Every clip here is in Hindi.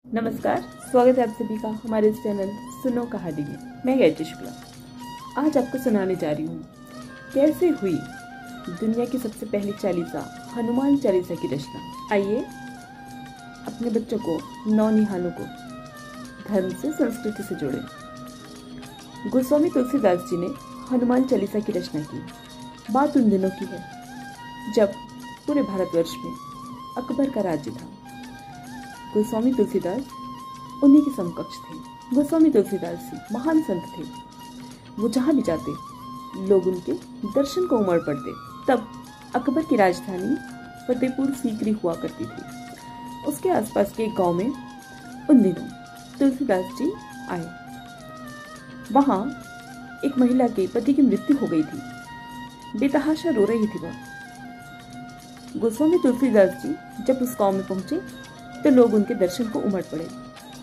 नमस्कार, स्वागत है आप सभी का हमारे इस चैनल सुनो कहानी में। मैं गायत्री शुक्ला आज आपको सुनाने जा रही हूँ कैसे हुई दुनिया की सबसे पहली चालीसा हनुमान चालीसा की रचना। आइए अपने बच्चों को नौनिहालों को धर्म से संस्कृति से जोड़ें। गोस्वामी तुलसीदास जी ने हनुमान चालीसा की रचना की। बात उन दिनों की है जब पूरे भारतवर्ष में अकबर का राज्य था। गोस्वामी तुलसीदास उन्हीं के समकक्ष थे। गोस्वामी तुलसीदास जी महान संत थे। वो जहाँ भी जाते लोग उनके दर्शन को उमड़ पड़ते। तब अकबर की राजधानी फतेहपुर सीकरी हुआ करती थी। उसके आसपास के एक गांव में उन दिनों तुलसीदास जी आए। वहां एक महिला के पति की मृत्यु हो गई थी। बेतहाशा रो रही थी वह। गोस्वामी तुलसीदास जी जब उस गांव में पहुंचे तो लोग उनके दर्शन को उमड़ पड़े।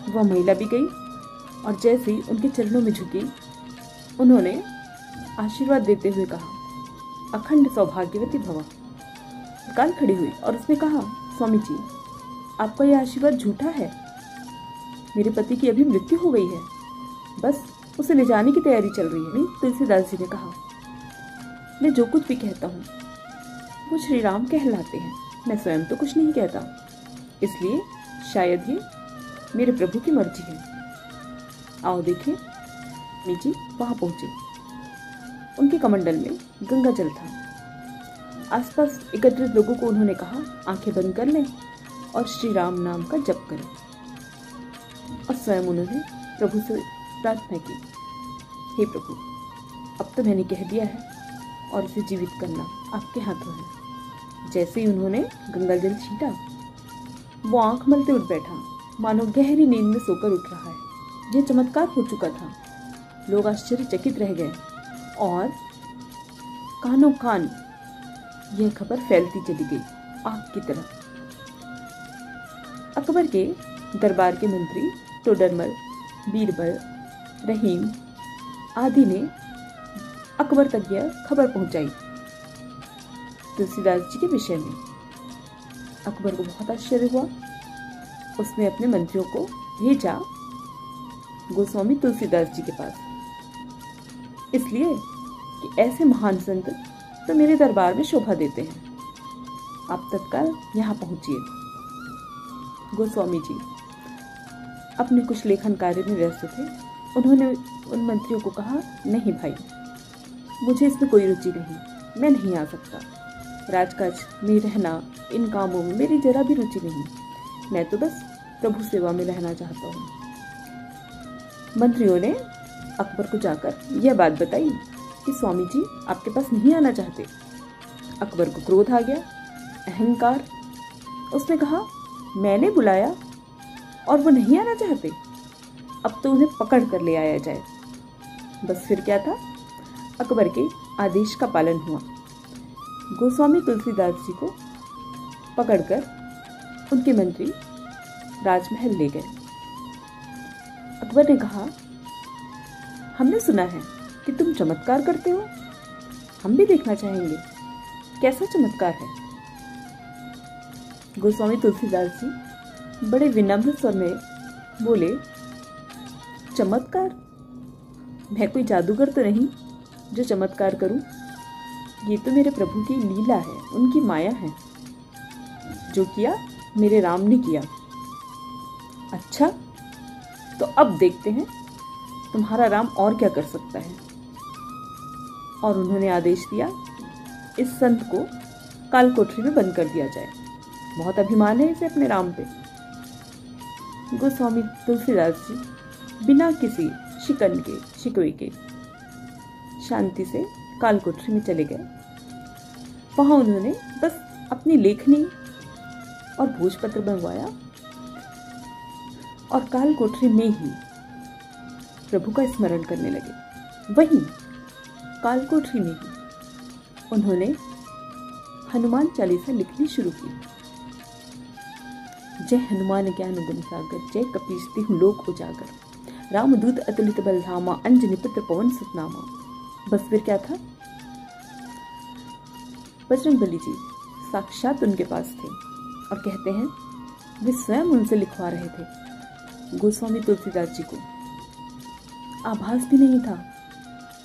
वह महिला भी गई और जैसे ही उनके चरणों में झुकी उन्होंने आशीर्वाद देते हुए कहा, अखंड सौभाग्यवती भव। काल खड़ी हुई और उसने कहा, स्वामी जी आपका यह आशीर्वाद झूठा है। मेरे पति की अभी मृत्यु हो गई है, बस उसे ले जाने की तैयारी चल रही है। तुलसीदास जी ने कहा, मैं जो कुछ भी कहता हूँ वो श्री राम कहलाते हैं, मैं स्वयं तो कुछ नहीं कहता, इसलिए शायद ये मेरे प्रभु की मर्जी है। आओ देखें। जी वहां पहुंचे। उनके कमंडल में गंगा जल था। आसपास एकत्रित लोगों को उन्होंने कहा, आंखें बंद कर लें और श्री राम नाम का जप करें। और स्वयं उन्होंने प्रभु से प्रार्थना की, हे प्रभु अब तो मैंने कह दिया है और इसे जीवित करना आपके हाथों है। जैसे ही उन्होंने गंगा जल छींटा वो आंख मलते उठ बैठा, मानो गहरी नींद में सोकर उठ रहा है। यह चमत्कार हो चुका था। लोग आश्चर्यचकित रह गए और कानों कान यह खबर फैलती चली गई आग की तरह। अकबर के दरबार के मंत्री टोडरमल, बीरबल, रहीम आदि ने अकबर तक यह खबर पहुंचाई तुलसीदास जी के विषय में। अकबर को बहुत आश्चर्य हुआ। उसने अपने मंत्रियों को भेजा गोस्वामी तुलसीदास जी के पास, इसलिए कि ऐसे महान संत तो मेरे दरबार में शोभा देते हैं। आप तत्काल यहाँ पहुंचिए। गोस्वामी जी अपने कुछ लेखन कार्य में व्यस्त थे। उन्होंने उन मंत्रियों को कहा, नहीं भाई, मुझे इसमें कोई रुचि नहीं, मैं नहीं आ सकता। राजकाज में रहना, इन कामों में मेरी जरा भी रुचि नहीं। मैं तो बस प्रभु सेवा में रहना चाहता हूँ। मंत्रियों ने अकबर को जाकर यह बात बताई कि स्वामी जी आपके पास नहीं आना चाहते। अकबर को क्रोध आ गया, अहंकार। उसने कहा, मैंने बुलाया और वो नहीं आना चाहते, अब तो उन्हें पकड़ कर ले आया जाए। बस फिर क्या था, अकबर के आदेश का पालन हुआ। गोस्वामी तुलसीदास जी को पकड़कर उनके मंत्री राजमहल ले गए। अकबर ने कहा, हमने सुना है कि तुम चमत्कार करते हो, हम भी देखना चाहेंगे कैसा चमत्कार है। गोस्वामी तुलसीदास जी बड़े विनम्र स्वर में बोले, चमत्कार? मैं कोई जादूगर तो नहीं जो चमत्कार करूं। ये तो मेरे प्रभु की लीला है, उनकी माया है। जो किया मेरे राम ने किया। अच्छा, तो अब देखते हैं तुम्हारा राम और क्या कर सकता है। और उन्होंने आदेश दिया, इस संत को काल कोठरी में बंद कर दिया जाए। बहुत अभिमान है इसे अपने राम पे। गोस्वामी तुलसीदास जी बिना किसी शिकन के शिकवे के शांति से काल कोठरी में चले गए। वहां उन्होंने बस अपनी लेखनी और भोजपत्र मंगवाया और काल कोठरी में ही प्रभु का स्मरण करने लगे। वहीं काल कोठरी में ही उन्होंने हनुमान चालीसा लिखनी शुरू की। जय हनुमान ज्ञान गुण सागर, जय कपीश तिहुँ लोक उजागर, रामदूत अतुलित बल धामा, अंजनी पुत्र पवन सुत नामा। बस फिर क्या था, बजरंगबली जी साक्षात उनके पास थे और कहते हैं वे स्वयं उनसे लिखवा रहे थे। गोस्वामी तुलसीदास जी को आभास भी नहीं था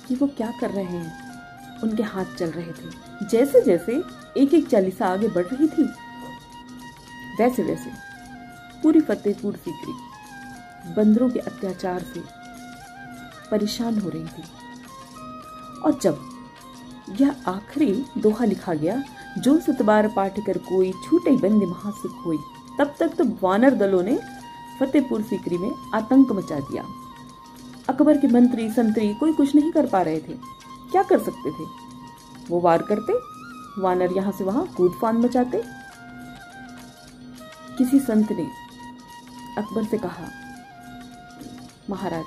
कि वो क्या कर रहे हैं। उनके हाथ चल रहे थे। जैसे जैसे एक एक चालीसा आगे बढ़ रही थी, वैसे वैसे पूरी फतेहपुर सीकरी बंदरों के अत्याचार से परेशान हो रही थी। और जब यह आखिरी दोहा लिखा गया, जो सतबार पाठ कर कोई छूटे बंदे महासुख होई, तब तक तो वानर दलों ने फतेहपुर सीकरी में आतंक मचा दिया। अकबर के मंत्री संतरी कोई कुछ नहीं कर पा रहे थे। क्या कर सकते थे? वो वार करते, वानर यहां से वहां कूद फांद मचाते। किसी संत ने अकबर से कहा, महाराज,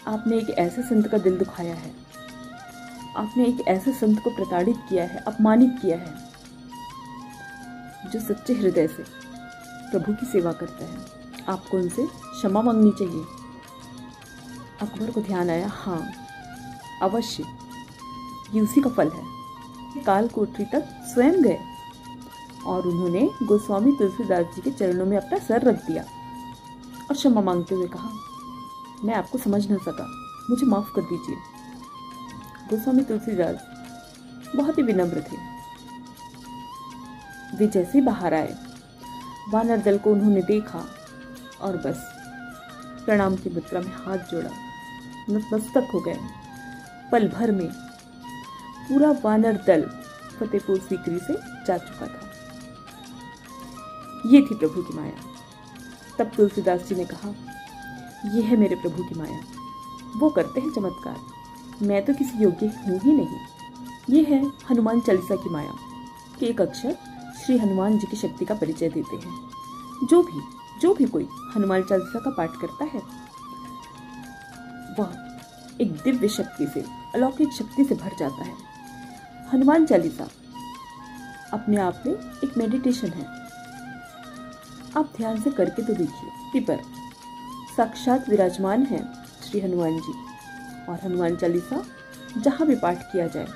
आपने एक ऐसे संत का दिल दुखाया है, आपने एक ऐसे संत को प्रताड़ित किया है, अपमानित किया है, जो सच्चे हृदय से प्रभु की सेवा करता है। आपको उनसे क्षमा मांगनी चाहिए। अकबर को ध्यान आया, हाँ अवश्य, ये उसी का फल है। काल कोठरी तक स्वयं गए और उन्होंने गोस्वामी तुलसीदास जी के चरणों में अपना सर रख दिया और क्षमा मांगते हुए कहा, मैं आपको समझ न सका, मुझे माफ कर दीजिए। गोस्वामी तुलसीदास बहुत ही विनम्र थे। वे जैसे ही बाहर आए, वानर दल को उन्होंने देखा और बस प्रणाम की मुद्रा में हाथ जोड़ा, नतमस्तक हो गए। पल भर में पूरा वानर दल फतेहपुर सीकरी से जा चुका था। ये थी प्रभु की माया। तब तुलसीदास जी ने कहा, यह है मेरे प्रभु की माया, वो करते हैं चमत्कार, मैं तो किसी योग्य हूं ही नहीं। ये है हनुमान चालीसा की माया कि एक अक्षर श्री हनुमान जी की शक्ति का परिचय देते हैं। जो भी कोई हनुमान चालीसा का पाठ करता है, वह एक दिव्य शक्ति से, अलौकिक शक्ति से भर जाता है। हनुमान चालीसा अपने आप में एक मेडिटेशन है। आप ध्यान से करके तो देखिए। पर साक्षात विराजमान है श्री हनुमान जी, और हनुमान चालीसा जहाँ भी पाठ किया जाए,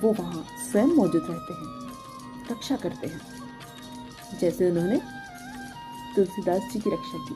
वो वहाँ स्वयं मौजूद रहते हैं, रक्षा करते हैं, जैसे उन्होंने तुलसीदास जी की रक्षा की।